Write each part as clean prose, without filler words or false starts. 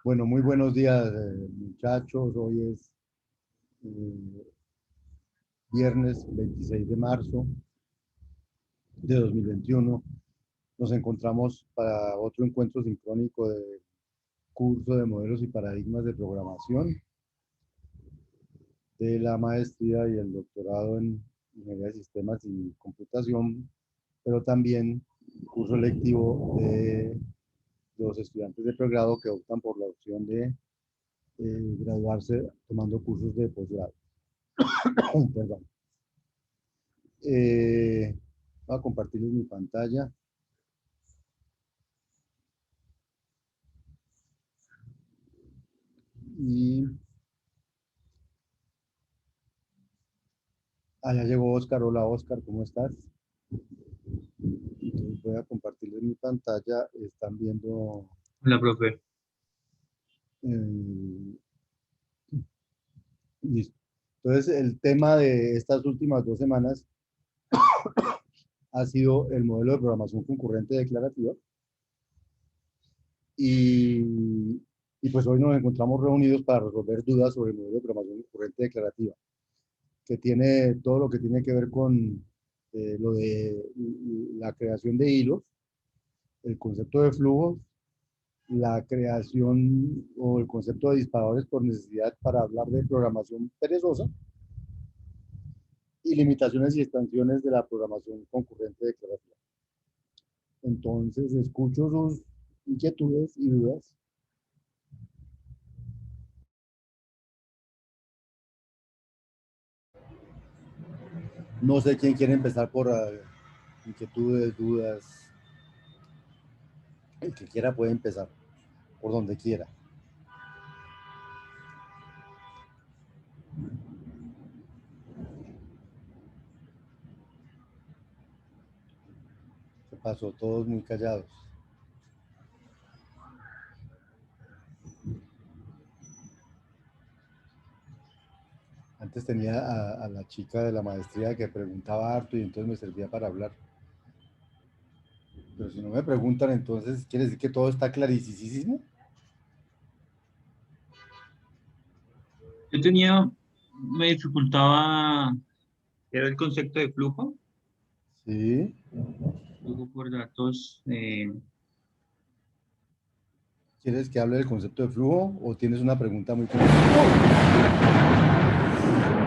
Bueno, muy buenos días, muchachos. Hoy es eh, viernes 26 de marzo de 2021. Nos encontramos para otro encuentro sincrónico de curso de modelos y paradigmas de programación de la maestría y el doctorado en ingeniería de sistemas y computación, pero también curso lectivo de los estudiantes de pregrado que optan por la opción de graduarse tomando cursos de posgrado. Perdón. Voy a compartirles mi pantalla. Y allá llegó Oscar. Hola Oscar, ¿cómo estás? Entonces voy a compartirles mi pantalla. Están viendo. Hola, profe. eh, Listo. Entonces el tema de estas últimas 2 semanas ha sido el modelo de programación concurrente declarativa. Y, y pues hoy nos encontramos reunidos para resolver dudas sobre el modelo de programación concurrente declarativa, que tiene todo lo que tiene que ver con lo de la creación de hilos, el concepto de flujos, la creación o el concepto de disparadores por necesidad para hablar de programación perezosa y limitaciones y extensiones de la programación concurrente declarativa. Entonces, escucho sus inquietudes y dudas. No sé quién quiere empezar por inquietudes, dudas. El que quiera puede empezar por donde quiera. ¿Qué pasó? Todos muy callados. Antes tenía a la chica de la maestría que preguntaba harto y entonces me servía para hablar. Pero si no me preguntan, entonces quiere decir que todo está clarísimo. Me dificultaba, era el concepto de Sí. flujo por datos. ¿Quieres que hable del concepto de flujo o tienes una pregunta muy concreta?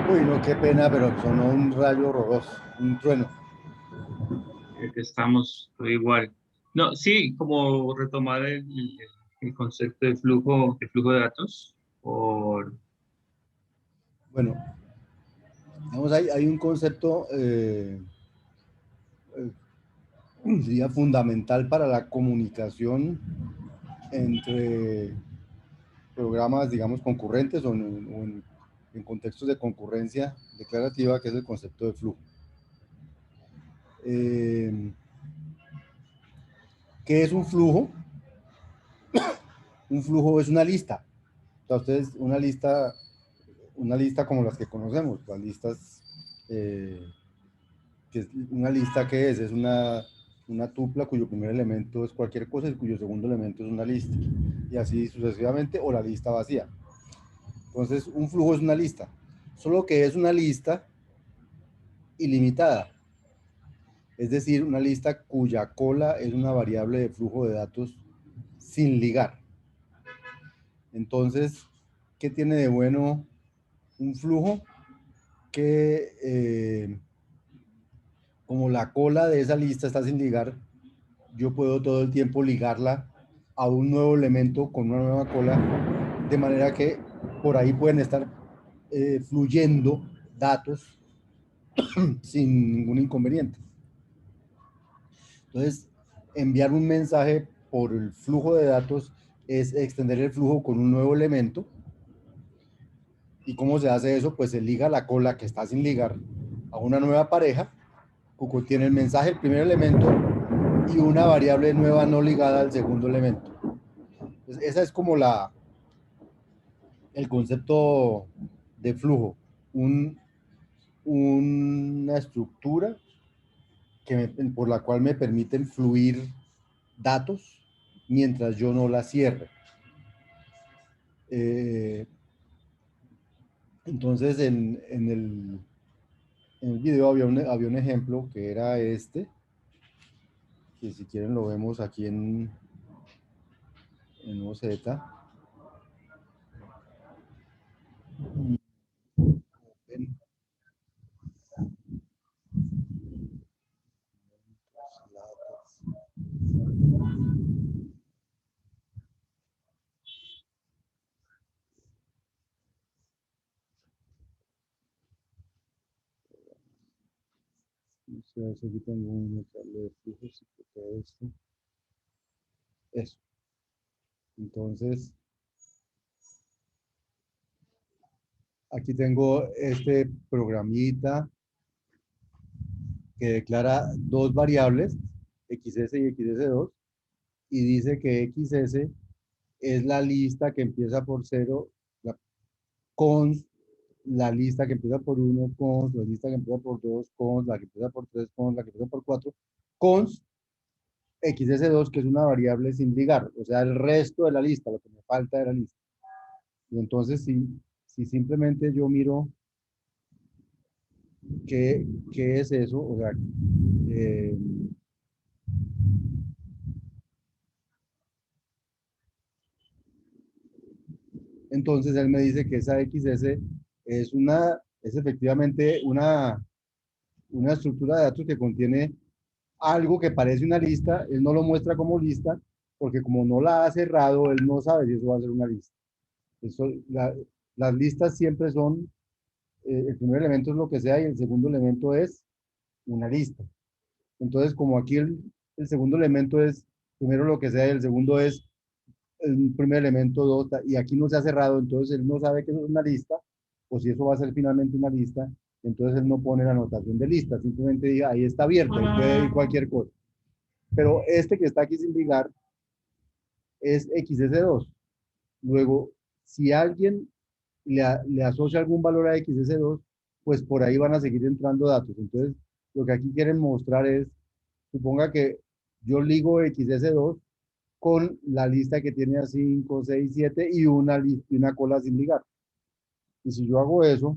Uy, no, qué pena, pero sonó un rayo horroroso, un trueno. Que estamos igual. No, sí, como retomar el concepto de flujo de datos por... Bueno, digamos, hay un concepto, diría, fundamental para la comunicación entre programas, digamos, concurrentes o en contextos de concurrencia declarativa, que es el concepto de flujo. Eh, ¿Qué es un flujo? Un flujo es una lista. O sea, ustedes, una lista como las que conocemos, las listas, una lista que es una tupla cuyo primer elemento es cualquier cosa y cuyo segundo elemento es una lista. Y así sucesivamente, o la lista vacía. Entonces, un flujo es una lista, solo que es una lista ilimitada. Es decir, una lista cuya cola es una variable de flujo de datos sin ligar. Entonces, ¿qué tiene de bueno un flujo? Que como la cola de esa lista está sin ligar, yo puedo todo el tiempo ligarla a un nuevo elemento con una nueva cola, de manera que por ahí pueden estar fluyendo datos sin ningún inconveniente. Entonces, enviar un mensaje por el flujo de datos es extender el flujo con un nuevo elemento. ¿Y cómo se hace eso? Pues se liga la cola que está sin ligar a una nueva pareja, que contiene el mensaje, el primer elemento, y una variable nueva no ligada al segundo elemento. Entonces, esa es como el concepto de flujo, una estructura por la cual me permiten fluir datos mientras yo no la cierre. Eh, entonces, en el video había un ejemplo que era este, que si quieren lo vemos aquí en OZ. En aquí tengo un tabla de flujos y todo esto. Eso. Entonces, aquí tengo este programita que declara dos variables, XS y XS2, y dice que XS es la lista que empieza por 0, la cons, la lista que empieza por 1, cons, la lista que empieza por 2, cons, la que empieza por 3, cons, la que empieza por 4, cons, XS2, que es una variable sin ligar, o sea, el resto de la lista, lo que me falta de la lista. Y entonces, si simplemente yo miro qué es eso, o sea, eh, entonces él me dice que esa XS es efectivamente una estructura de datos que contiene algo que parece una lista, él no lo muestra como lista, porque como no la ha cerrado, él no sabe si eso va a ser una lista. Eso, las listas siempre son, el primer elemento es lo que sea y el segundo elemento es una lista. Entonces, como aquí el segundo elemento es primero lo que sea y el segundo es el primer elemento, dos, y aquí no se ha cerrado, entonces él no sabe que eso es una lista, o si eso va a ser finalmente una lista, entonces él no pone la anotación de lista, simplemente diga, ahí está abierto, y puede ir cualquier cosa. Pero este que está aquí sin ligar es XS2. Luego, si alguien le asocia algún valor a XS2, pues por ahí van a seguir entrando datos. Entonces, lo que aquí quieren mostrar es, suponga que yo ligo XS2 con la lista que tiene a 5, 6, 7 y una cola sin ligar. Y si yo hago eso,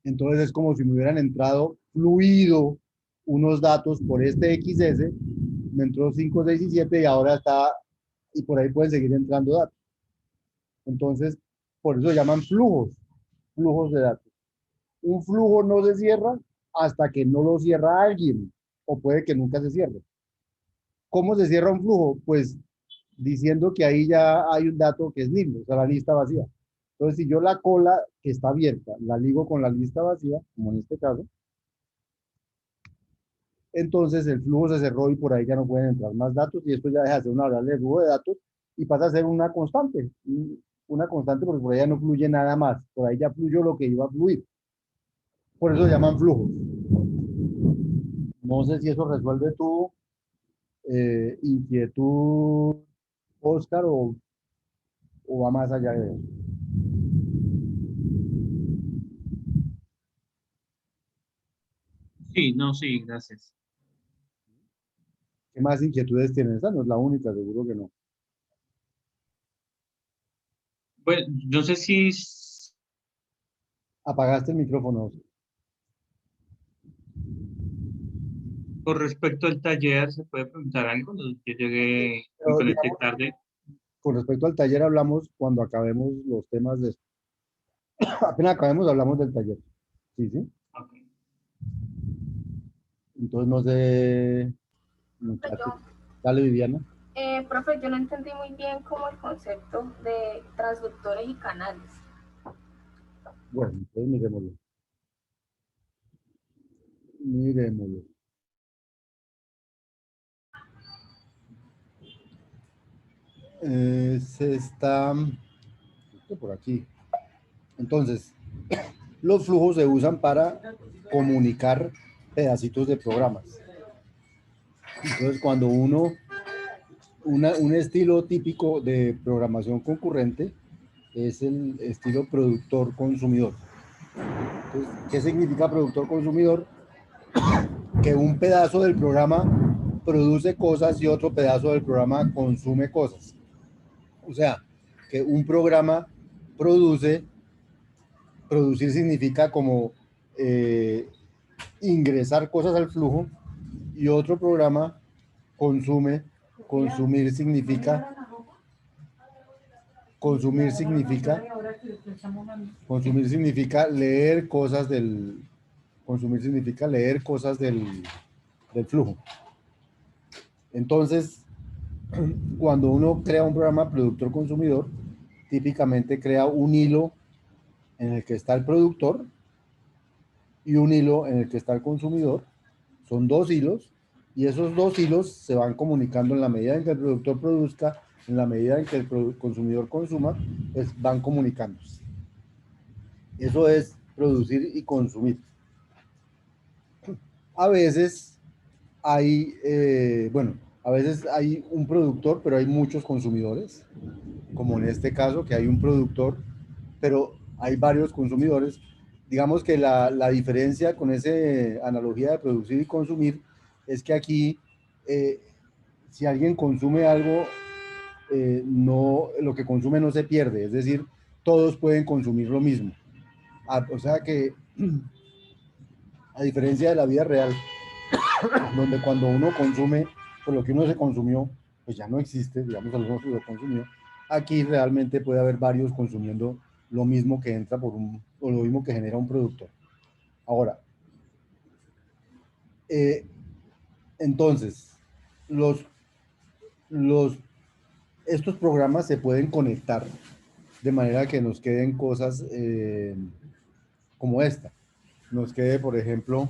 entonces es como si me hubieran entrado fluido unos datos por este XS, me entró 5, 6 y 7 y ahora está, y por ahí pueden seguir entrando datos. Entonces, por eso se llaman flujos de datos. Un flujo no se cierra hasta que no lo cierra alguien, o puede que nunca se cierre. ¿Cómo se cierra un flujo? Pues diciendo que ahí ya hay un dato que es nil, o sea, la lista vacía. Entonces, si yo la cola que está abierta la ligo con la lista vacía, como en este caso, entonces el flujo se cerró y por ahí ya no pueden entrar más datos y esto ya deja de ser una variable de flujo de datos y pasa a ser una constante porque por ahí ya no fluye nada más, por ahí ya fluyó lo que iba a fluir. Por eso se llaman flujos. No sé si eso resuelve tu inquietud, Oscar, o va más allá de eso. Sí, no, sí, gracias. ¿Qué más inquietudes tienes? Esa no es la única, seguro que no. Bueno, no sé si Apagaste el micrófono, Oscar. con respecto al taller se puede preguntar algo. Yo llegué, me Pero, conecté digamos, tarde. con respecto al taller hablamos cuando acabemos los temas de... Apenas acabemos hablamos del taller. Sí, sí. Ok. Entonces no sé, muchachos. Yo, Dale, Viviana. profe, yo no entendí muy bien como el concepto de transductores y canales. Bueno, entonces miremoslo. Miremoslo. Se está por aquí. Entonces, los flujos se usan para comunicar pedacitos de programas. Entonces, cuando un estilo típico de programación concurrente es el estilo productor-consumidor. Entonces, ¿qué significa productor-consumidor? Que un pedazo del programa produce cosas y otro pedazo del programa consume cosas. O sea, que un programa produce, producir significa como ingresar cosas al flujo, y otro programa consume, consumir significa leer cosas del, consumir significa leer cosas del flujo. Entonces, cuando uno crea un programa productor-consumidor, típicamente crea un hilo en el que está el productor y un hilo en el que está el consumidor. Son dos hilos, y esos dos hilos se van comunicando en la medida en que el productor produzca, en la medida en que el consumidor consuma, pues van comunicándose. Eso es producir y consumir. A veces hay, a veces hay un productor, pero hay muchos consumidores, como en este caso, que hay un productor, pero hay varios consumidores. Digamos que la diferencia con esa analogía de producir y consumir es que aquí, si alguien consume algo, no, lo que consume no se pierde, es decir, todos pueden consumir lo mismo. O sea que, a diferencia de la vida real, donde cuando uno consume, pues lo que uno se consumió, pues ya no existe, digamos, algunos se lo consumió. Aquí realmente puede haber varios consumiendo lo mismo que entra por o lo mismo que genera un productor. Ahora, entonces, estos programas se pueden conectar de manera que nos queden cosas como esta. Nos quede, por ejemplo,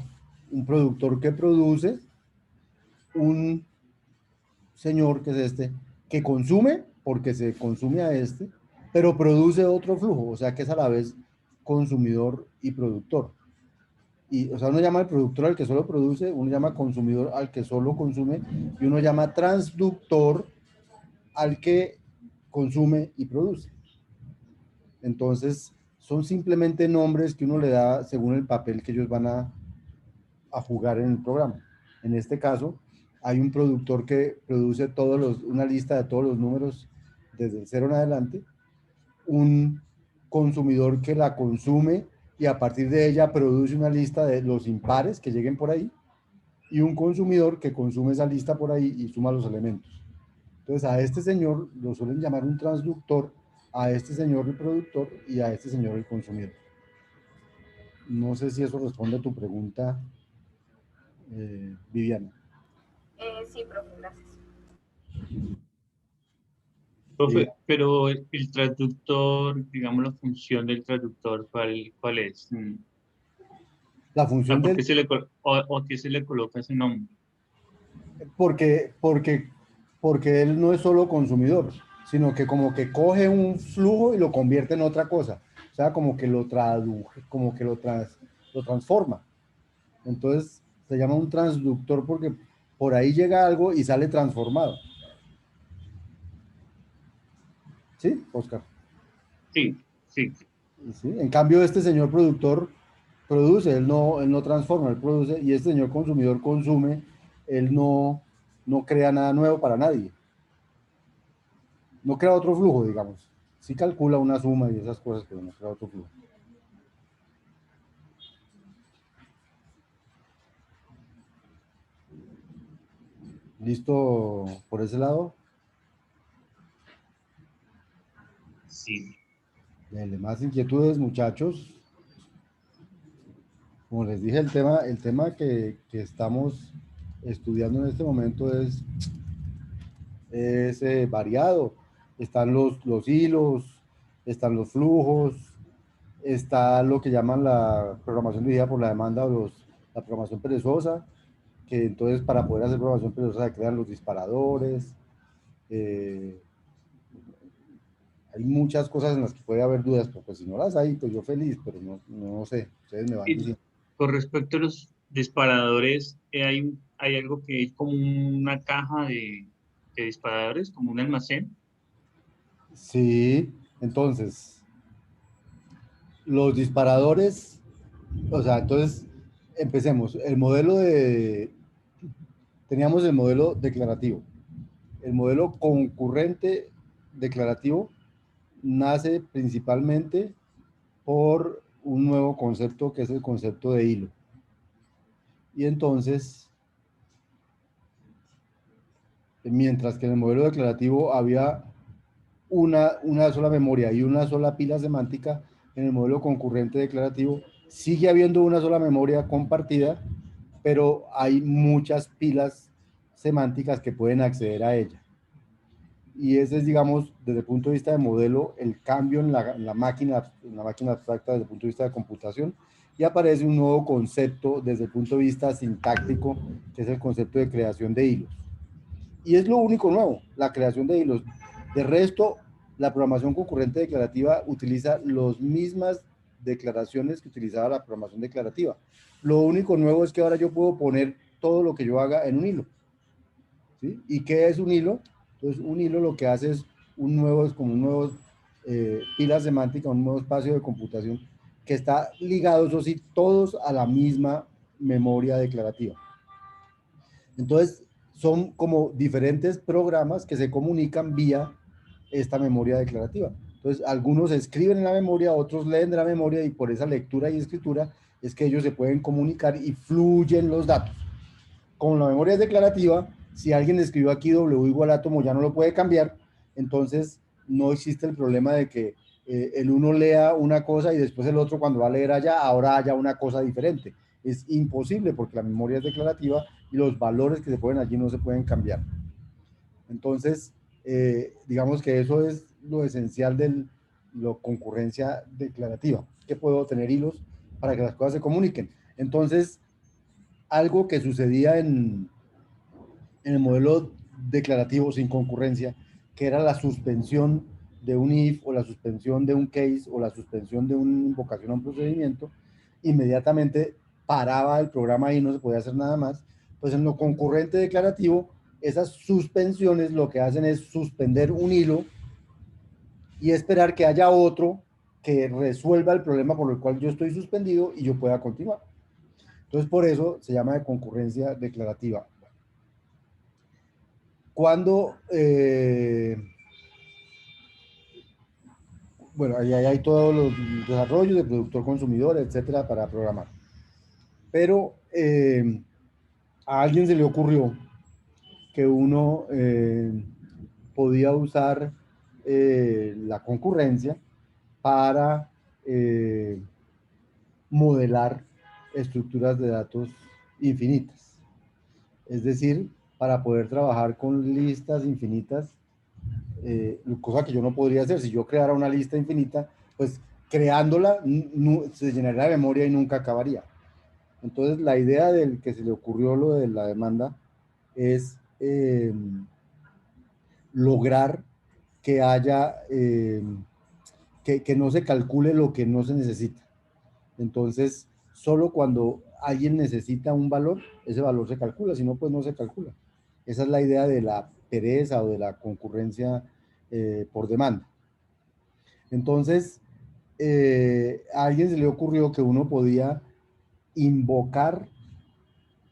un productor que produce, un señor que es este, que consume, porque se consume a este, pero produce otro flujo, o sea que es a la vez consumidor y productor. Y, o sea, uno llama al productor al que solo produce, uno llama consumidor al que solo consume, y uno llama transductor al que consume y produce. Entonces, son simplemente nombres que uno le da según el papel que ellos van a jugar en el programa. En este caso, hay un productor que produce una lista de todos los números desde el 0 en adelante, un consumidor que la consume y a partir de ella produce una lista de los impares que lleguen por ahí, y un consumidor que consume esa lista por ahí y suma los elementos. Entonces, a este señor lo suelen llamar un transductor, a este señor el productor y a este señor el consumidor. No sé si eso responde a tu pregunta, Viviana. Sí, profe, gracias. Profe, pero el traductor, digamos, la función del traductor, ¿cuál es? La O función sea, ¿por qué del... o qué se le coloca ese nombre? Porque él no es solo consumidor, sino que como que coge un flujo y lo convierte en otra cosa. O sea, como que lo traduje, como que lo transforma. Entonces, se llama un transductor porque por ahí llega algo y sale transformado. ¿Sí, Oscar? Sí, sí. ¿Sí? En cambio, este señor productor produce, él no transforma, él produce, y este señor consumidor consume, él no crea nada nuevo para nadie. No crea otro flujo, digamos. Sí calcula una suma y esas cosas, pero no crea otro flujo. ¿Listo por ese lado? Sí. Más inquietudes, muchachos. Como les dije, el tema que estamos estudiando en este momento es variado. Están los hilos, están los flujos, está lo que llaman la programación dirigida por la demanda o la programación perezosa, que entonces para poder hacer programación perezosa se crean los disparadores. Hay muchas cosas en las que puede haber dudas, pero pues si no las hay, pues yo feliz, pero no sé, ustedes me van Y diciendo. con respecto a los disparadores, hay algo que es como una caja de disparadores, como un almacén. Sí, entonces, los disparadores, o sea, entonces, empecemos. Teníamos el modelo declarativo, el modelo concurrente declarativo, nace principalmente por un nuevo concepto que es el concepto de hilo. Y entonces, mientras que en el modelo declarativo había una sola memoria y una sola pila semántica, en el modelo concurrente declarativo sigue habiendo una sola memoria compartida, pero hay muchas pilas semánticas que pueden acceder a ella. Y ese es, digamos, desde el punto de vista de modelo, el cambio en la máquina abstracta desde el punto de vista de computación, y aparece un nuevo concepto desde el punto de vista sintáctico, que es el concepto de creación de hilos. Y es lo único nuevo, la creación de hilos. De resto, la programación concurrente declarativa utiliza las mismas declaraciones que utilizaba la programación declarativa. Lo único nuevo es que ahora yo puedo poner todo lo que yo haga en un hilo. ¿Sí? ¿Y qué es un hilo? Entonces, un hilo lo que hace es es como un nuevo pila semántica, un nuevo espacio de computación que está ligado, eso sí, todos a la misma memoria declarativa. Entonces, son como diferentes programas que se comunican vía esta memoria declarativa. Entonces, algunos escriben en la memoria, otros leen de la memoria, y por esa lectura y escritura es que ellos se pueden comunicar y fluyen los datos. Como la memoria es declarativa, si alguien escribió aquí W igual átomo ya no lo puede cambiar, entonces no existe el problema de que el uno lea una cosa y después el otro cuando va a leer allá, ahora haya una cosa diferente. Es imposible porque la memoria es declarativa y los valores que se ponen allí no se pueden cambiar. Entonces, digamos que eso es lo esencial de la concurrencia declarativa, que puedo tener hilos para que las cosas se comuniquen. Entonces, algo que sucedía en el modelo declarativo sin concurrencia, que era la suspensión de un if o la suspensión de un case o la suspensión de una invocación a un procedimiento, inmediatamente paraba el programa y no se podía hacer nada más. Pues en lo concurrente declarativo, esas suspensiones lo que hacen es suspender un hilo y esperar que haya otro que resuelva el problema por el cual yo estoy suspendido y yo pueda continuar. Entonces, por eso se llama de concurrencia declarativa. Cuando, bueno, ahí hay todos los desarrollos de productor consumidor, etcétera, para programar. Pero a alguien se le ocurrió que uno podía usar la concurrencia para modelar estructuras de datos infinitas. Es decir, para poder trabajar con listas infinitas, cosa que yo no podría hacer. Si yo creara una lista infinita, pues creándola se llenaría de memoria y nunca acabaría. Entonces, la idea del que se le ocurrió lo de la demanda es lograr que haya, que no se calcule lo que no se necesita. Entonces, solo cuando alguien necesita un valor, ese valor se calcula, si no, pues no se calcula. Esa es la idea de la pereza o de la concurrencia por demanda. Entonces, a alguien se le ocurrió que uno podía invocar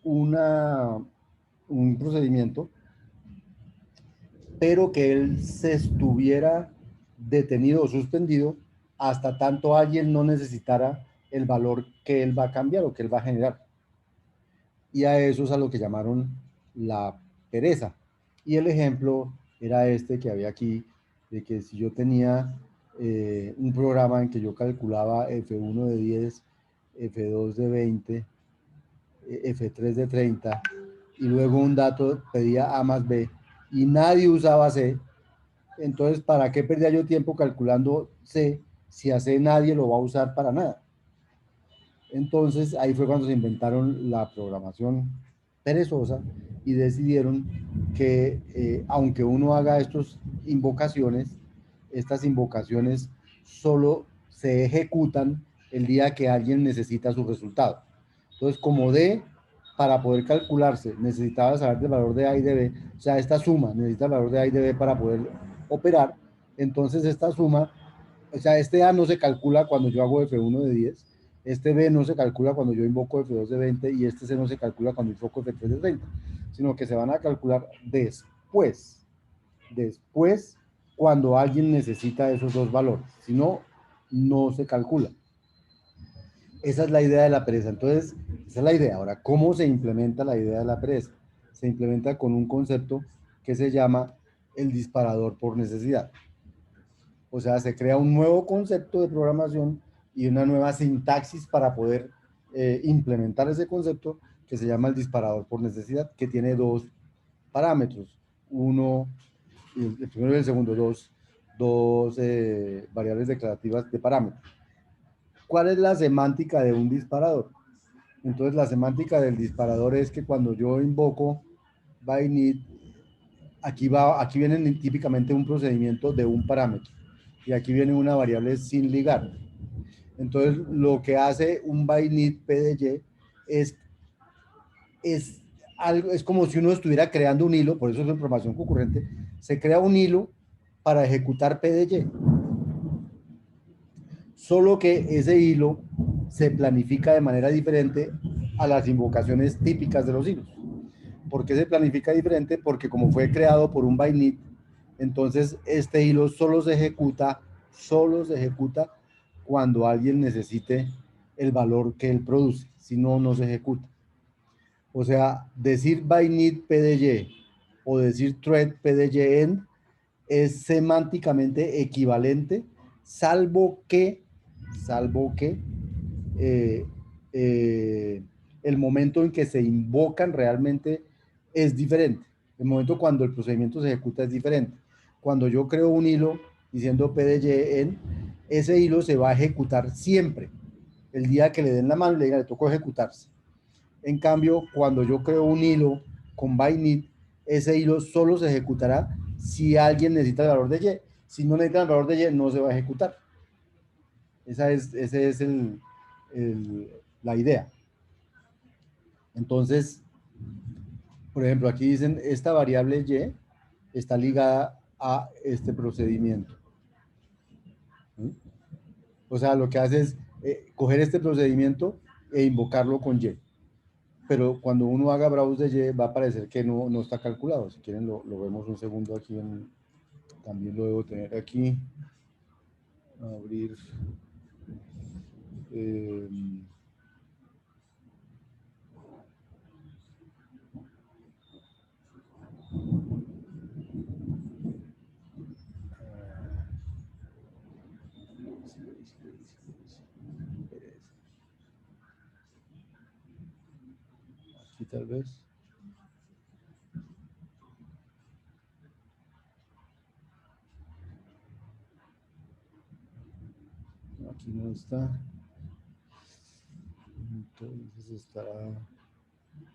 un procedimiento, pero que él se estuviera detenido o suspendido hasta tanto alguien no necesitara el valor que él va a cambiar o que él va a generar. Y a eso es a lo que llamaron la pereza. Y el ejemplo era este que había aquí, de que si yo tenía un programa en que yo calculaba F1 de 10, F2 de 20, F3 de 30, y luego un dato pedía A más B, y nadie usaba C, entonces ¿para qué perdía yo tiempo calculando C si a C nadie lo va a usar para nada? Entonces ahí fue cuando se inventaron la programación perezosa y decidieron que aunque uno haga estas invocaciones solo se ejecutan el día que alguien necesita su resultado. Entonces, como D, para poder calcularse, necesitaba saber del valor de A y de B, o sea, esta suma necesita el valor de A y de B para poder operar, entonces esta suma, o sea, este A no se calcula cuando yo hago F1 de 10, este B no se calcula cuando yo invoco F2 de 20 y este C no se calcula cuando invoco F3 de 30, sino que se van a calcular después, cuando alguien necesita esos dos valores. Si no, no se calcula. Esa es la idea de la pereza. Entonces, esa es la idea. Ahora, ¿cómo se implementa la idea de la pereza? Se implementa con un concepto que se llama el disparador por necesidad. O sea, se crea un nuevo concepto de programación y una nueva sintaxis para poder implementar ese concepto que se llama el disparador por necesidad, que tiene dos parámetros. Uno, el primero y el segundo, dos variables declarativas de parámetros. ¿Cuál es la semántica de un disparador? Entonces, la semántica del disparador es que cuando yo invoco by need, aquí viene típicamente un procedimiento de un parámetro y aquí viene una variable sin ligar. Entonces, lo que hace un by need PDY es como si uno estuviera creando un hilo, por eso es información concurrente, se crea un hilo para ejecutar PDY. Solo que ese hilo se planifica de manera diferente a las invocaciones típicas de los hilos. ¿Por qué se planifica diferente? Porque como fue creado por un by need, entonces este hilo solo se ejecuta cuando alguien necesite el valor que él produce, si no, no se ejecuta. O sea, decir by need PDY o decir thread PDY end es semánticamente equivalente, salvo que eh, eh, el momento en que se invocan realmente es diferente. El momento cuando el procedimiento se ejecuta es diferente. Cuando yo creo un hilo diciendo PDY en, ese hilo se va a ejecutar siempre. El día que le den la mano y le digan, le tocó ejecutarse. En cambio, cuando yo creo un hilo con by need, ese hilo solo se ejecutará si alguien necesita el valor de Y. Si no necesita el valor de Y, no se va a ejecutar. Esa es la idea. Entonces, por ejemplo, aquí dicen, esta variable Y está ligada a este procedimiento. ¿Sí? O sea, lo que hace es coger este procedimiento e invocarlo con Y. Pero cuando uno haga browse de Y, va a aparecer que no está calculado. Si quieren, lo vemos un segundo aquí. También lo debo tener aquí. Abrir. Aquí tal vez. Aquí no está. Entonces estará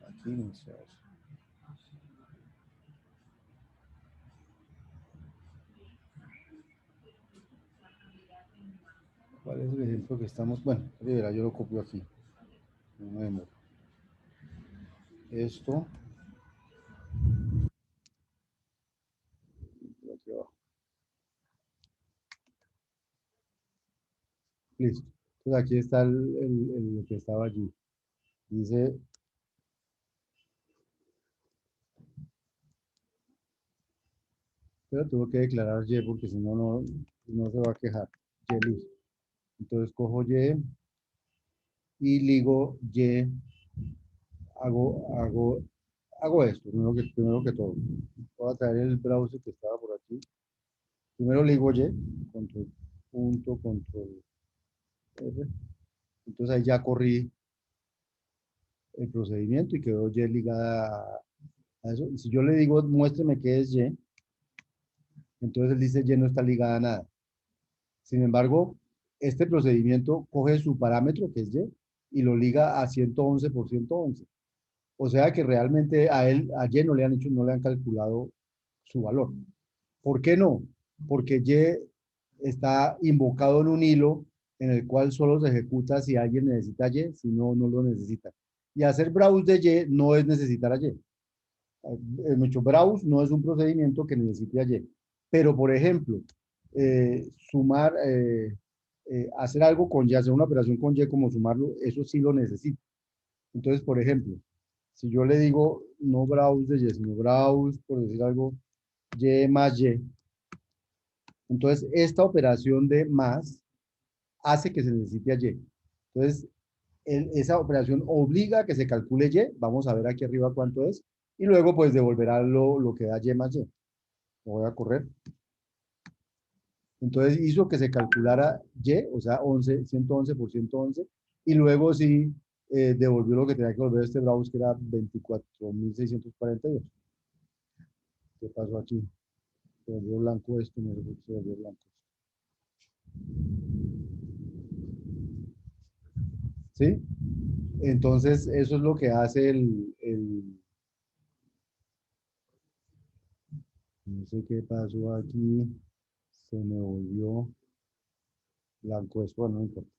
aquí, no sé. ¿Cuál es el ejemplo que estamos? Bueno, verá, yo lo copio aquí. No me demoro. Esto. Aquí abajo. Listo. Entonces aquí está lo que estaba allí. Dice, pero tuvo que declarar Y porque si no, no se va a quejar. Y listo. Entonces cojo y ligo Y, hago esto, primero que todo. Voy a traer el browser que estaba por aquí. Primero ligo Y, control punto, control R. Entonces ahí ya corrí el procedimiento y quedó Y ligada a eso. Y si yo le digo, muéstreme qué es Y, entonces él dice Y no está ligada a nada. Sin embargo, este procedimiento coge su parámetro, que es Y lo liga a 111 por 111. O sea que realmente a Y no no le han calculado su valor. ¿Por qué no? Porque Y está invocado en un hilo en el cual solo se ejecuta si alguien necesita Y, si no, no lo necesita. Y hacer browse de Y no es necesitar a Y. Mucho browse no es un procedimiento que necesite a Y. Pero, por ejemplo, hacer algo con Y, hacer una operación con Y como sumarlo, eso sí lo necesito. Entonces, por ejemplo, si yo le digo no browse de Y, sino browse, por decir algo, Y más Y, Entonces, esta operación de más hace que se necesite a Y. Entonces, esa operación obliga a que se calcule Y. Vamos a ver aquí arriba cuánto es. Y luego, pues, devolverá lo que da Y más Y. Lo voy a correr. Entonces, hizo que se calculara Y, o sea, 111 por 111. Y luego sí devolvió lo que tenía que devolver este browse, que era 24.642. ¿Qué pasó aquí? Se volvió blanco esto, no sé por qué se volvió blanco. ¿Sí? Entonces, eso es lo que hace no sé qué pasó aquí, se me volvió blanco esto, bueno, no importa.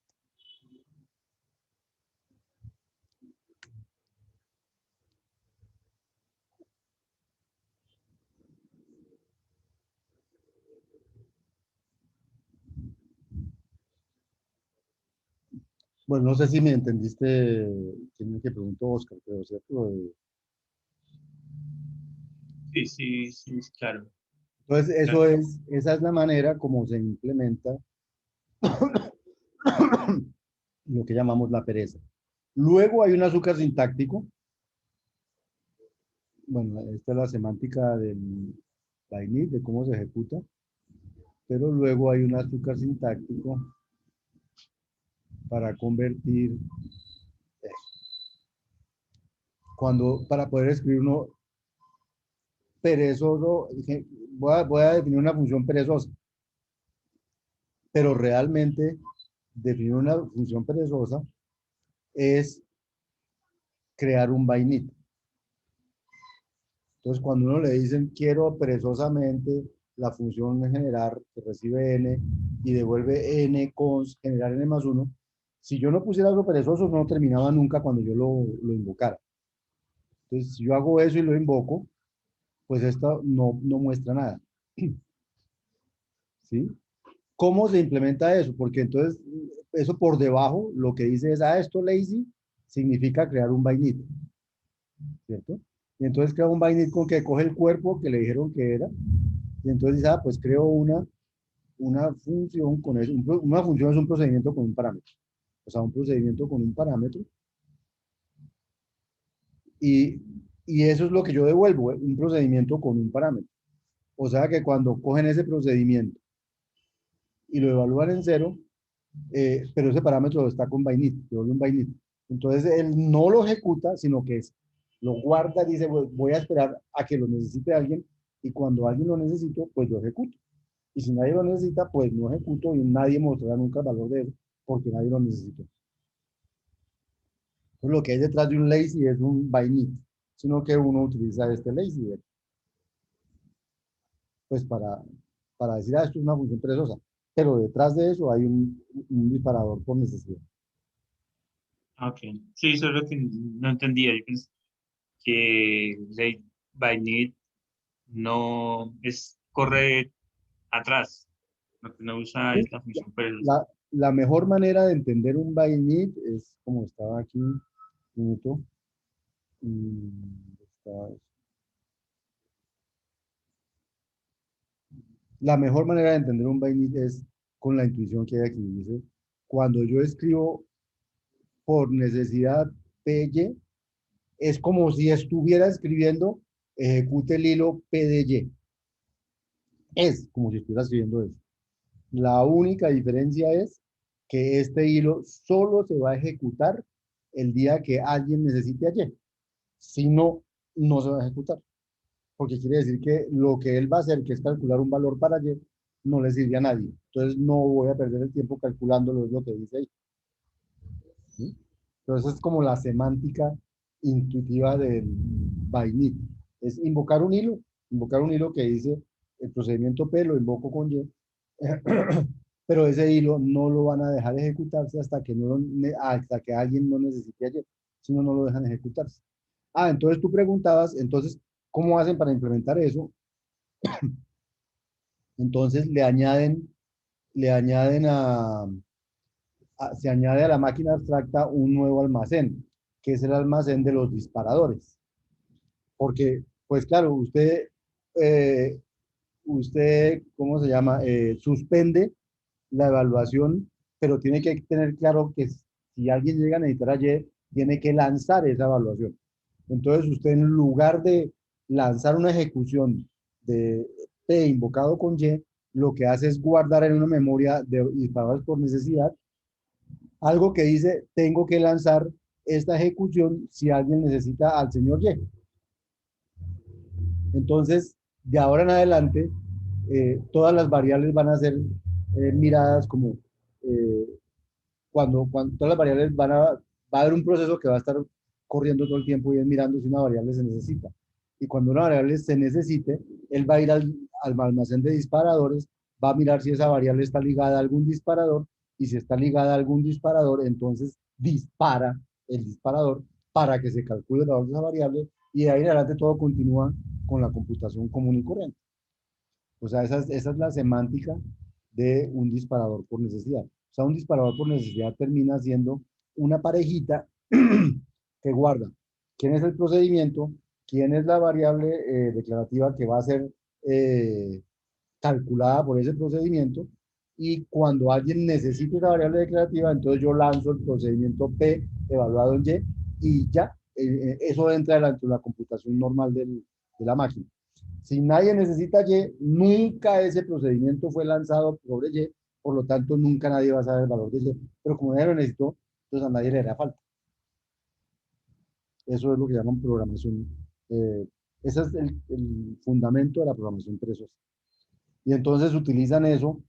Bueno, no sé si me entendiste, quién es que preguntó Oscar, pero cierto, Sí, sí, sí, sí, claro. entonces, Claro. esa es la manera como se implementa lo que llamamos la pereza. Luego hay un azúcar sintáctico. Bueno, esta es la semántica del Bainit, de cómo se ejecuta. Pero luego hay un azúcar sintáctico para convertir, para poder escribir uno perezoso, voy a definir una función perezosa, pero realmente definir una función perezosa es crear un vainit. Entonces, cuando uno le dicen quiero perezosamente la función de generar que recibe n y devuelve n cons generar n más 1, si yo no pusiera algo perezoso, no terminaba nunca cuando yo lo invocara. Entonces, si yo hago eso y lo invoco, pues esto no muestra nada. ¿Sí? ¿Cómo se implementa eso? Porque entonces, eso por debajo, lo que dice es, esto lazy significa crear un vainit, ¿cierto? Y entonces crea un vainit con que coge el cuerpo que le dijeron que era, y entonces dice, pues creo una función con eso. Una función es un procedimiento con un parámetro. O sea, un procedimiento con un parámetro. Y, y eso es lo que yo devuelvo, un procedimiento con un parámetro. O sea que cuando cogen ese procedimiento y lo evalúan en cero, pero ese parámetro está con Bainit, devuelve un Bainit. Entonces él no lo ejecuta, sino que lo guarda, dice, voy a esperar a que lo necesite alguien y cuando alguien lo necesite, pues lo ejecuto. Y si nadie lo necesita, pues no ejecuto y nadie mostrará nunca el valor de él porque nadie lo necesitó. Entonces lo que hay detrás de un lazy es un Bainit, sino que uno utiliza este lazy, pues para decir, esto es una función perezosa. Pero detrás de eso hay un disparador por necesidad. Ok. Sí, eso es lo que no entendía. Yo pensé que late by need no es corre atrás. Lo que no usa ¿Sí? es la función perezosa. La mejor manera de entender un by need es como estaba aquí, minuto, estaba la mejor manera de entender un by need es con la intuición que hay aquí. Dice, cuando yo escribo por necesidad PY, es como si estuviera escribiendo ejecute el hilo PDY. Es como si estuviera escribiendo eso. La única diferencia es que este hilo solo se va a ejecutar el día que alguien necesite ayer. Si no, no se va a ejecutar. Porque quiere decir que lo que él va a hacer, que es calcular un valor para ayer, no le sirve a nadie. Entonces no voy a perder el tiempo calculándolo, es lo que dice ahí. ¿Sí? Entonces es como la semántica intuitiva del Bainit. Es invocar un hilo que dice el procedimiento P lo invoco con Y, pero ese hilo no lo van a dejar ejecutarse hasta que alguien no necesite ayer, si no, no lo dejan ejecutarse. Entonces tú preguntabas, entonces, ¿cómo hacen para implementar eso? Entonces le añaden se añade a la máquina abstracta un nuevo almacén, que es el almacén de los disparadores. Porque, pues claro, usted, eh, usted, ¿cómo se llama? Suspende la evaluación, pero tiene que tener claro que si alguien llega a necesitar a Y, tiene que lanzar esa evaluación. Entonces, usted en lugar de lanzar una ejecución de P invocado con Y, lo que hace es guardar en una memoria de disparadores por necesidad algo que dice, tengo que lanzar esta ejecución si alguien necesita al señor Y. Entonces, de ahora en adelante, todas las variables van a ser miradas como eh, cuando todas las variables va a haber un proceso que va a estar corriendo todo el tiempo y es mirando si una variable se necesita. Y cuando una variable se necesite, él va a ir al almacén de disparadores, va a mirar si esa variable está ligada a algún disparador y si está ligada a algún disparador, entonces dispara el disparador para que se calcule la valor de esa variable y de ahí en adelante todo continúa con la computación común y corriente. O sea, esa es la semántica de un disparador por necesidad. O sea, un disparador por necesidad termina siendo una parejita que guarda quién es el procedimiento, quién es la variable declarativa que va a ser eh, calculada por ese procedimiento, y cuando alguien necesita esa variable declarativa, entonces yo lanzo el procedimiento P evaluado en y ya, eso entra dentro de la computación normal de la máquina. Si nadie necesita Y, nunca ese procedimiento fue lanzado sobre Y, por lo tanto, nunca nadie va a saber el valor de Y. Pero como nadie lo necesitó, entonces a nadie le hará falta. Eso es lo que llaman programación. Ese es el fundamento de la programación perezosa. Y entonces utilizan eso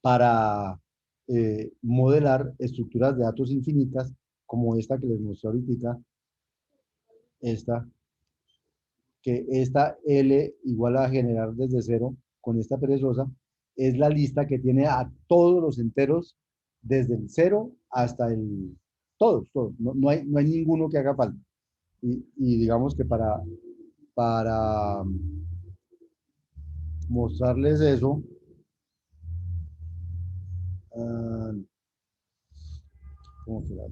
para modelar estructuras de datos infinitas, como esta que les mostré ahorita, esta, que esta L igual a generar desde cero con esta perezosa, es la lista que tiene a todos los enteros desde el cero hasta el, todos, no hay ninguno que haga falta. Y digamos que para mostrarles eso, uh, ¿cómo que la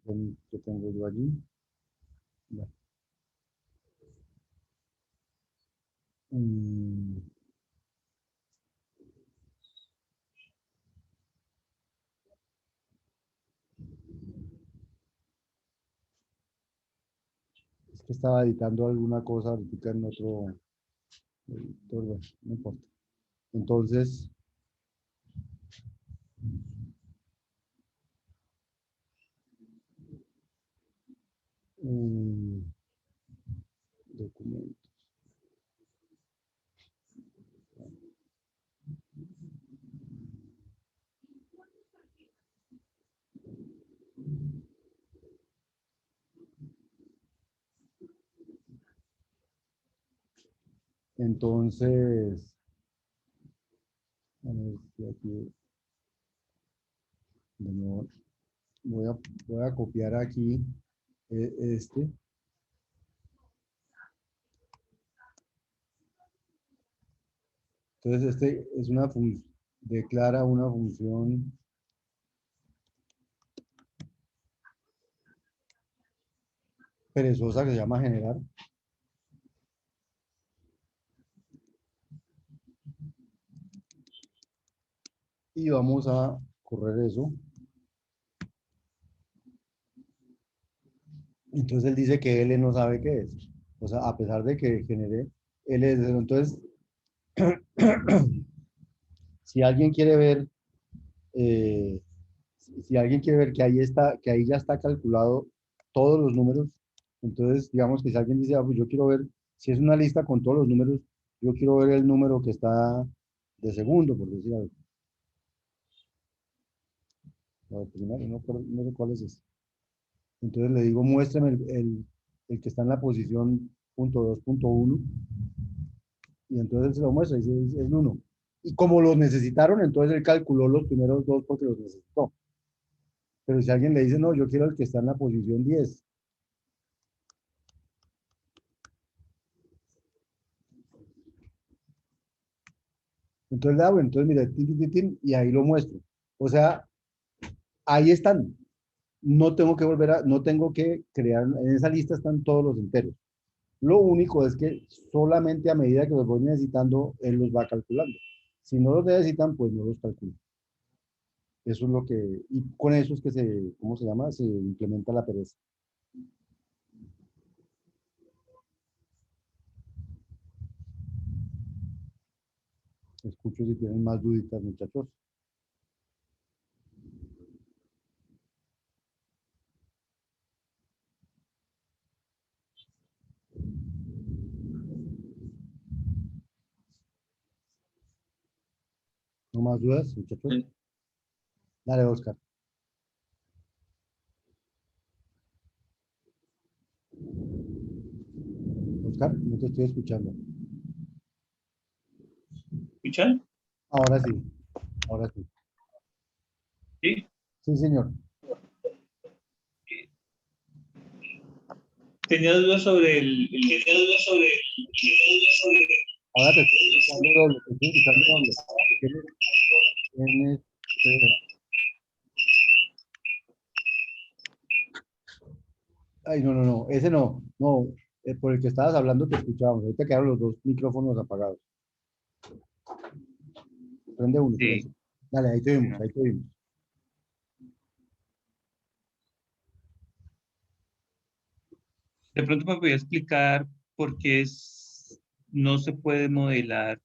bueno, ¿qué tengo yo allí? Bueno. Mm, es que estaba editando alguna cosa ahorita en otro editor, bueno, no importa. Entonces, mm, documentos. Entonces, a ver si aquí, de nuevo, voy a copiar aquí este. Entonces, este es una función, declara una función perezosa que se llama generar. Y vamos a correr eso. Entonces él dice que L no sabe qué es. O sea, a pesar de que genere L es cero. Entonces, si alguien quiere ver, eh, si alguien quiere ver que ahí está, que ahí ya está calculado todos los números, entonces digamos que si alguien dice, ah, pues yo quiero ver, si es una lista con todos los números, yo quiero ver el número que está de segundo, por decir algo. A ver, primero, no sé cuál es ese. Entonces le digo, muéstrame el que está en la posición .2.1, y entonces él se lo muestra y dice, es el 1. Y como los necesitaron, entonces él calculó los primeros dos porque los necesitó. Pero si alguien le dice, no, yo quiero el que está en la posición 10, entonces le hago, entonces mira, tin, tin, tin, tin, y ahí lo muestro. O sea, ahí están. no tengo que no tengo que crear, en esa lista están todos los enteros. Lo único es que solamente a medida que los voy necesitando, él los va calculando. Si no los necesitan, pues no los calcula. Eso es lo que, y con eso es que se, ¿cómo se llama? Se implementa la pereza. Escucho si tienen más duditas, muchachos. ¿No más dudas, muchachos? Sí. Dale, Oscar. Oscar, no te estoy escuchando. ¿Escuchan? Ahora sí, ahora sí. Sí. Sí, señor. Tenía dudas sobre Ahora te estoy escuchando doble, te estoy escuchando doble. Espera. Ay, no, no, no, ese no, no, por el que estabas hablando te escuchábamos, ahorita quedaron los dos micrófonos apagados. Prende uno, por eso. Sí. Dale, ahí te vimos, No. ahí te vimos. De pronto me podía explicar por qué no se puede modelar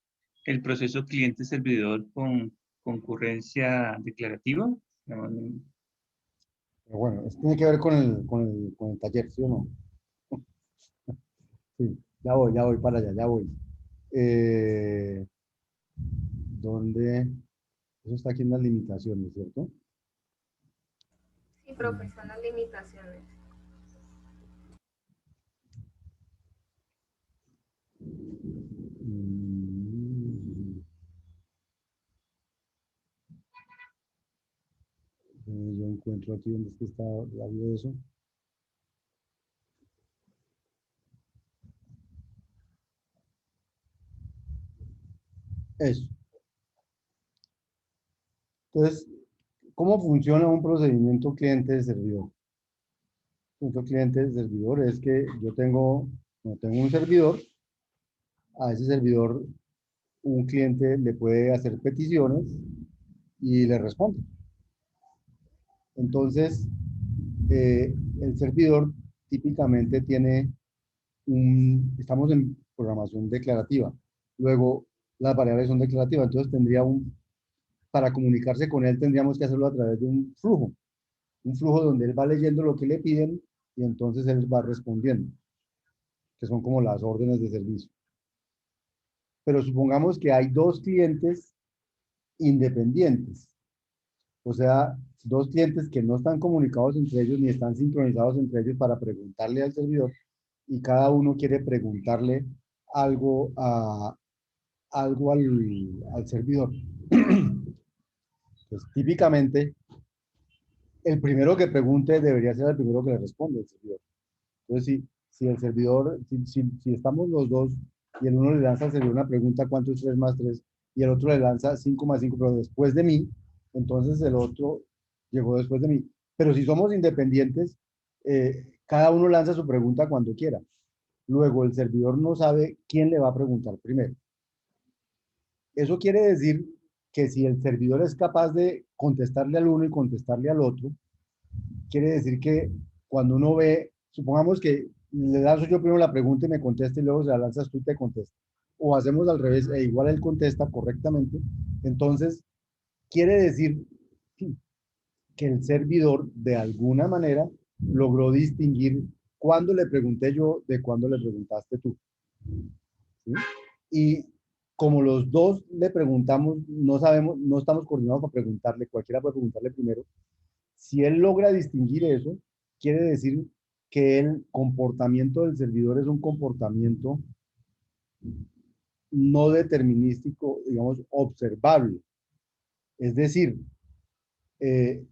el proceso cliente-servidor con concurrencia declarativa. No, Pero bueno, esto tiene que ver con el taller, ¿sí o no? Sí, ya voy para allá, ya voy. Eh, ¿Dónde? Eso está aquí en las limitaciones, ¿cierto? Sí, profe, son las limitaciones. Mm, yo encuentro aquí donde es que está algo de eso. Eso. Entonces, ¿cómo funciona un procedimiento cliente-servidor? Punto cliente servidor es que no tengo un servidor, a ese servidor un cliente le puede hacer peticiones y le responde. Entonces, el servidor típicamente tiene estamos en programación declarativa, luego las variables son declarativas, entonces para comunicarse con él tendríamos que hacerlo a través de un flujo donde él va leyendo lo que le piden y entonces él va respondiendo, que son como las órdenes de servicio. Pero supongamos que hay dos clientes independientes, o sea, dos clientes que no están comunicados entre ellos ni están sincronizados entre ellos para preguntarle al servidor y cada uno quiere preguntarle algo, al servidor. Pues típicamente, el primero que pregunte debería ser el primero que le responde el servidor. Entonces, si el servidor, si estamos los dos y el uno le lanza al servidor una pregunta, ¿cuánto es 3 más 3? Y el otro le lanza 5 más 5, pero después de mí, entonces el otro llegó después de mí. Pero si somos independientes, cada uno lanza su pregunta cuando quiera. Luego el servidor no sabe quién le va a preguntar primero. Eso quiere decir que si el servidor es capaz de contestarle al uno y contestarle al otro, quiere decir que cuando uno ve, supongamos que le lanzo yo primero la pregunta y me contesta y luego se la lanzas tú y te contesta. O hacemos al revés, e igual él contesta correctamente. Entonces, quiere decir que el servidor de alguna manera logró distinguir cuándo le pregunté yo de cuándo le preguntaste tú. ¿Sí? Y como los dos le preguntamos, no sabemos, no estamos coordinados para preguntarle, cualquiera puede preguntarle primero. Si él logra distinguir eso, quiere decir que el comportamiento del servidor es un comportamiento no determinístico, digamos, observable. Es decir, eh,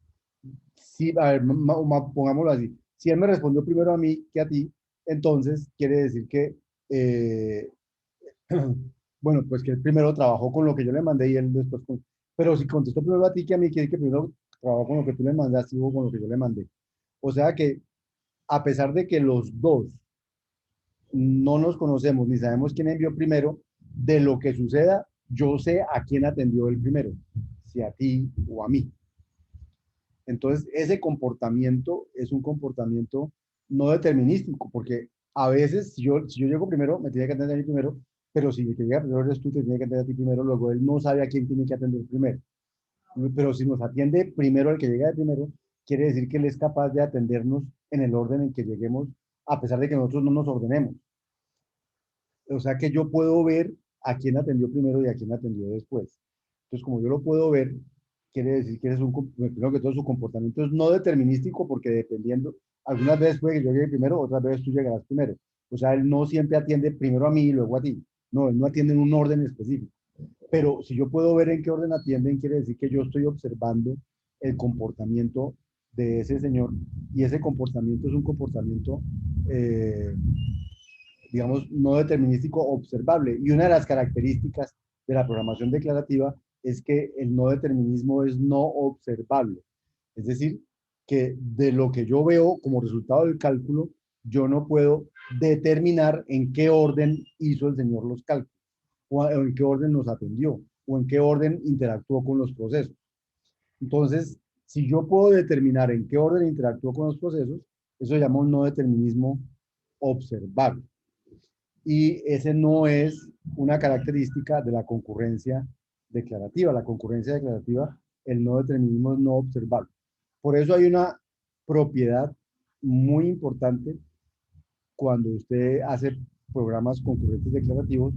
si, a ver, pongámoslo así, si él me respondió primero a mí que a ti, entonces quiere decir que, bueno, pues que él primero trabajó con lo que yo le mandé y él después pero si contestó primero a ti que a mí, quiere decir que primero trabajó con lo que tú le mandaste y luego con lo que yo le mandé. O sea que a pesar de que los dos no nos conocemos ni sabemos quién envió primero, de lo que suceda, yo sé a quién atendió el primero, si a ti o a mí. Entonces, ese comportamiento es un comportamiento no determinístico, porque a veces, si yo llego primero, me tiene que atender a mí primero, pero si el que llega primero eres tú, te tiene que atender a ti primero, luego él no sabe a quién tiene que atender primero. Pero si nos atiende primero el que llega de primero, quiere decir que él es capaz de atendernos en el orden en que lleguemos, a pesar de que nosotros no nos ordenemos. O sea que yo puedo ver a quién atendió primero y a quién atendió después. Entonces, como yo lo puedo ver, quiere decir que primero que todo su comportamiento es no determinístico porque dependiendo, algunas veces puede que yo llegue primero, otras veces tú llegarás primero. O sea, él no siempre atiende primero a mí y luego a ti. No, él no atiende en un orden específico. Pero si yo puedo ver en qué orden atienden, quiere decir que yo estoy observando el comportamiento de ese señor y ese comportamiento es un comportamiento digamos, no determinístico observable. Y una de las características de la programación declarativa es que el no determinismo es no observable. Es decir, que de lo que yo veo como resultado del cálculo, yo no puedo determinar en qué orden hizo el señor los cálculos, o en qué orden nos atendió, o en qué orden interactuó con los procesos. Entonces, si yo puedo determinar en qué orden interactuó con los procesos, eso se llama un no determinismo observable. Y ese no es una característica de la concurrencia declarativa. La concurrencia declarativa, el no determinismo es no observable. Por eso hay una propiedad muy importante cuando usted hace programas concurrentes declarativos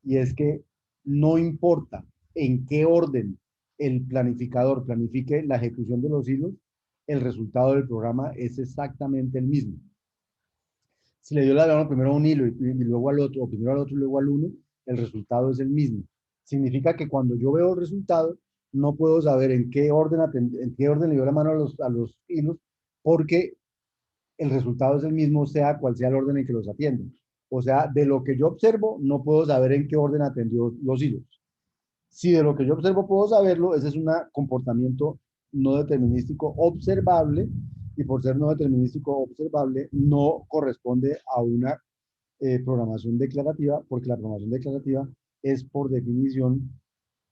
y es que no importa en qué orden el planificador planifique la ejecución de los hilos, el resultado del programa es exactamente el mismo. Si le dio la gana primero a un hilo y luego al otro, o primero al otro y luego al uno, el resultado es el mismo. Significa que cuando yo veo el resultado, no puedo saber en qué orden le dio la mano a los hilos, porque el resultado es el mismo, sea cual sea el orden en que los atienden. O sea, de lo que yo observo, no puedo saber en qué orden atendió los hilos. Si de lo que yo observo puedo saberlo, ese es un comportamiento no determinístico observable, y por ser no determinístico observable, no corresponde a una programación declarativa, porque la programación declarativa es por definición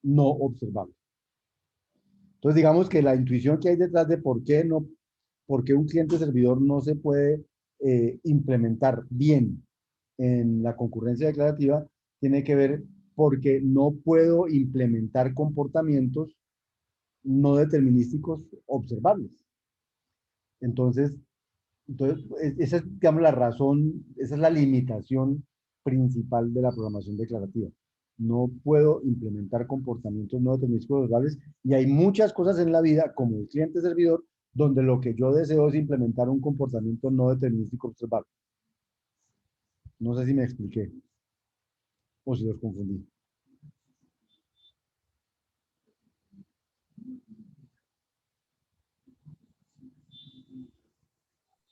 no observable. Entonces, digamos que la intuición que hay detrás de por qué un cliente servidor no se puede implementar bien en la concurrencia declarativa, tiene que ver porque no puedo implementar comportamientos no determinísticos observables. Entonces, esa es, digamos, la razón, esa es la limitación principal de la programación declarativa. No puedo implementar comportamientos no determinísticos observables y hay muchas cosas en la vida, como el cliente servidor, donde lo que yo deseo es implementar un comportamiento no determinístico observable. No sé si me expliqué o si los confundí.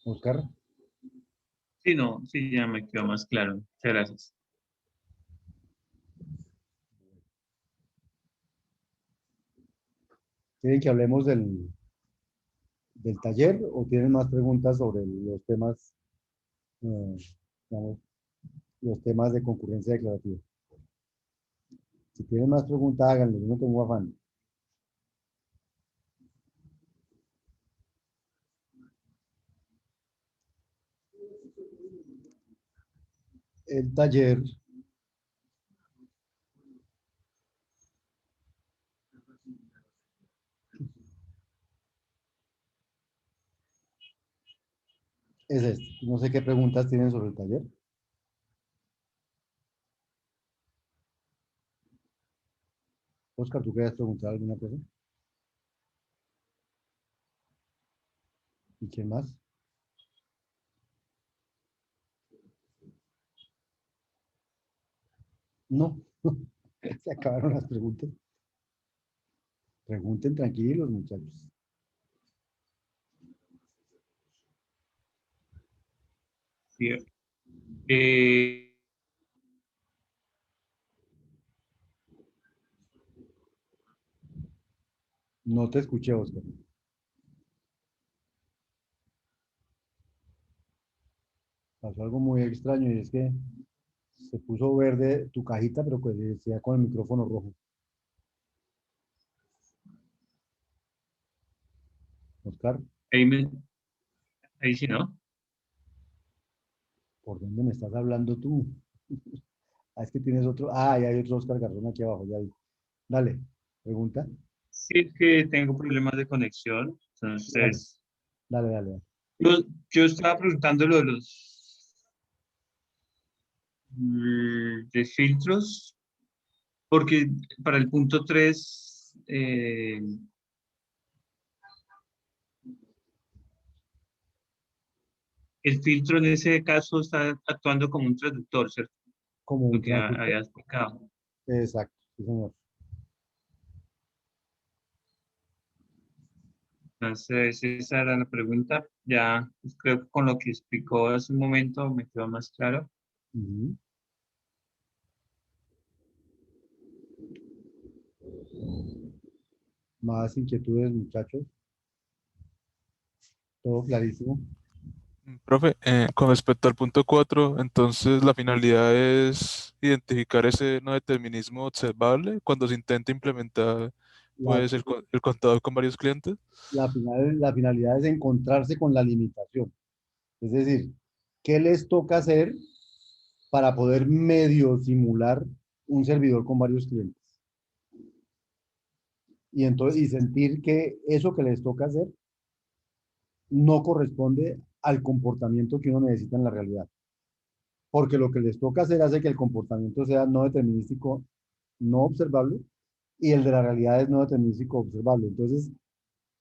Oscar, Sí, no, sí, ya me quedó más claro. Muchas gracias. ¿quieren que hablemos del taller o tienen más preguntas sobre los temas, digamos, los temas de concurrencia declarativa? Si tienen más preguntas, háganlo, yo no tengo afán. El taller es este. No sé qué preguntas tienen sobre el taller. Oscar, ¿tú querías preguntar alguna cosa? ¿Y quién más? No, se acabaron las preguntas. Pregunten tranquilos, muchachos. Sí, eh, No te escuché, Oscar. Pasó algo muy extraño y es que se puso verde tu cajita, pero pues decía con el micrófono rojo. Oscar, Ahí, ahí sí, ¿no? ¿por dónde me estás hablando tú? Ah, es que tienes otro. Ah, ya hay otro Oscar Garzón aquí abajo, ya vi. Dale, pregunta. Sí, es que tengo problemas de conexión. Dale, Entonces, dale, dale. Dale. yo, yo estaba preguntando lo de los de filtros, porque para el punto 3 el filtro en ese caso está actuando como un traductor, ¿cierto? Como Lo un que traductor. había explicado. Exacto, sí, señor. Entonces, esa era la pregunta. Ya pues, creo que con lo que explicó hace un momento me quedó más claro. Ujú. Más inquietudes, muchachos. Todo clarísimo. Profe, con respecto al punto 4, entonces la finalidad es identificar ese no determinismo observable cuando se intenta implementar La, pues el contador con varios clientes. la finalidad es encontrarse con la limitación. Es decir, ¿qué les toca hacer para poder medio simular un servidor con varios clientes? Y entonces, y sentir que eso que les toca hacer no corresponde al comportamiento que uno necesita en la realidad. Porque lo que les toca hacer hace que el comportamiento sea no determinístico, no observable, y el de la realidad es no determinístico observable. Entonces,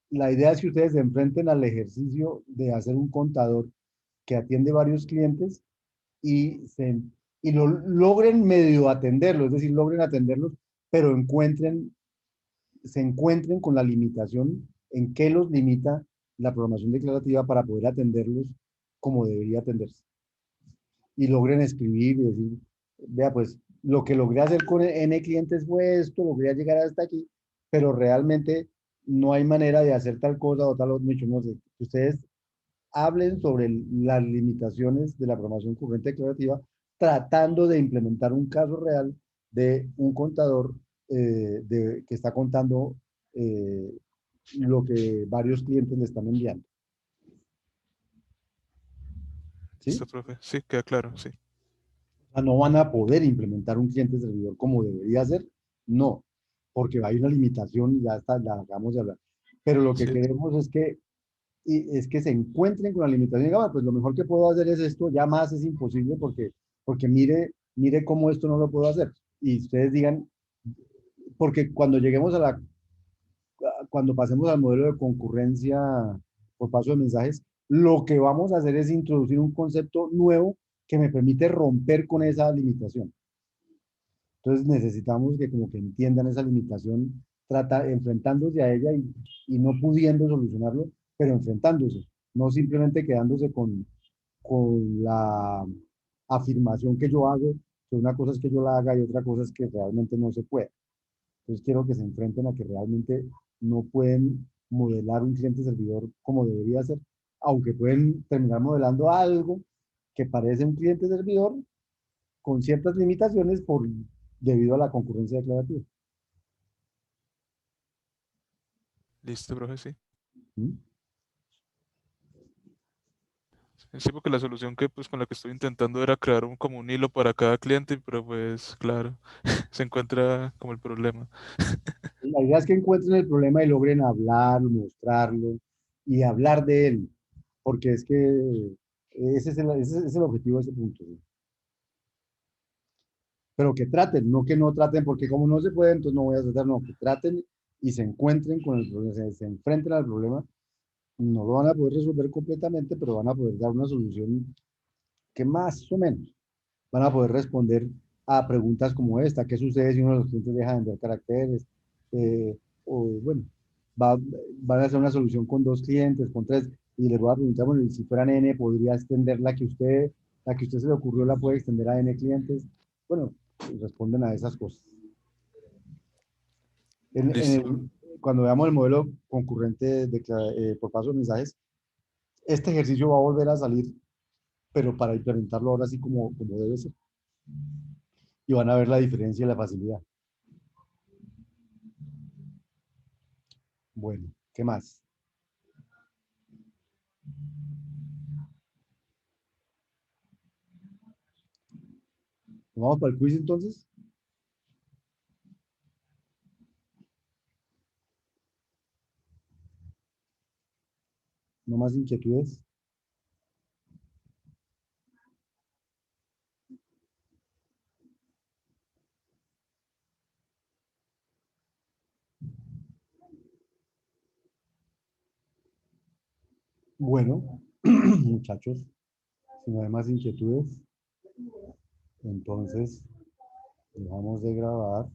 la idea es que ustedes se enfrenten al ejercicio de hacer un contador que atiende varios clientes y, y lo logren medio atenderlo, es decir, logren atenderlos, pero se encuentren con la limitación en qué los limita la programación declarativa para poder atenderlos como debería atenderse. Y logren escribir y decir, vea, pues lo que logré hacer con N clientes fue esto, logré llegar hasta aquí, pero realmente no hay manera de hacer tal cosa o tal otro, no sé. Ustedes hablen sobre las limitaciones de la programación corriente declarativa, tratando de implementar un caso real de un contador que está contando eh, lo que varios clientes le están enviando. ¿Sí? Listo, profe. Sí, queda claro, sí. O sea, no van a poder implementar un cliente servidor como debería ser, no, porque hay una limitación y ya está, la acabamos de hablar. Pero lo que Sí, queremos es que se encuentren con la limitación y digan, "Ah, pues lo mejor que puedo hacer es esto, ya más es imposible porque mire cómo esto no lo puedo hacer. Y ustedes digan, porque cuando lleguemos cuando pasemos al modelo de concurrencia por paso de mensajes, lo que vamos a hacer es introducir un concepto nuevo que me permite romper con esa limitación. Entonces necesitamos que como que entiendan esa limitación, enfrentándose a ella y no pudiendo solucionarlo, pero enfrentándose, no simplemente quedándose con la afirmación que yo hago, que una cosa es que yo la haga y otra cosa es que realmente no se puede. Entonces quiero que se enfrenten a que realmente no pueden modelar un cliente servidor como debería ser, aunque pueden terminar modelando algo que parece un cliente servidor con ciertas limitaciones debido a la concurrencia declarativa. listo, profe, sí. ¿Mm? Sí, porque la solución que pues con la que estoy intentando era crear como un hilo para cada cliente, pero pues claro, se encuentra como el problema. La idea es que encuentren el problema y logren hablarlo, mostrarlo y hablar de él, porque es que ese es el objetivo de ese punto. ¿Sí? Pero que traten, no que no traten, porque como no se puede, entonces no voy a tratar, no, que traten y se encuentren con el problema, se enfrenten al problema. No lo van a poder resolver completamente, pero van a poder dar una solución que más o menos van a poder responder a preguntas como esta: ¿qué sucede si uno de los clientes deja de enviar caracteres? O bueno, va, van a hacer una solución con dos clientes, con tres, y les voy a preguntar, bueno, y si fueran N, ¿podría extender la que usted se le ocurrió, la puede extender a N clientes? Bueno, responden a esas cosas. Listo. Cuando veamos el modelo concurrente por paso de mensajes, este ejercicio va a volver a salir pero para implementarlo ahora sí como debe ser. Y van a ver la diferencia y la facilidad. Bueno, ¿qué más? ¿Vamos para el quiz entonces? ¿No más inquietudes? Bueno, muchachos, si no hay más inquietudes, entonces dejamos de grabar.